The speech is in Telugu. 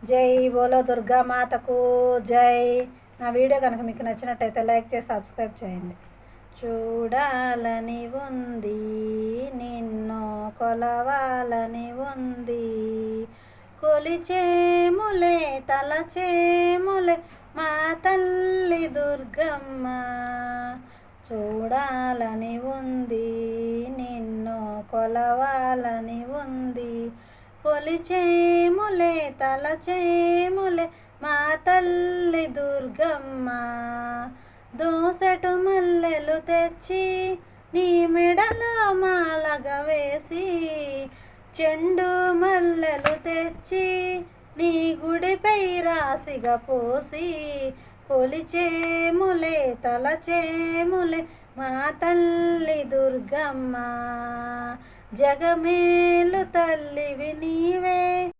జై బోలో దుర్గా మాతకు జై. నా వీడియో కనుక మీకు నచ్చినట్టయితే లైక్ చేసి సబ్స్క్రైబ్ చేయండి. చూడాలని ఉంది నిన్ను కొలవాలని ఉంది, కొలిచేములే తలచేములే మా తల్లి దుర్గమ్మ. చూడాలని ఉంది నిన్ను కొలవాలని ఉంది, కొలిచేములే తలచేములే మా తల్లి దుర్గమ్మ. దోసెటు మల్లెలు తెచ్చి నీ మెడలో మాలగా వేసి, చెండు మల్లెలు తెచ్చి నీ గుడిపై రాసిగా పోసి, కొలిచేములే తలచేములే మా తల్లి దుర్గమ్మ. జగమేలు తల్లివి నీవే.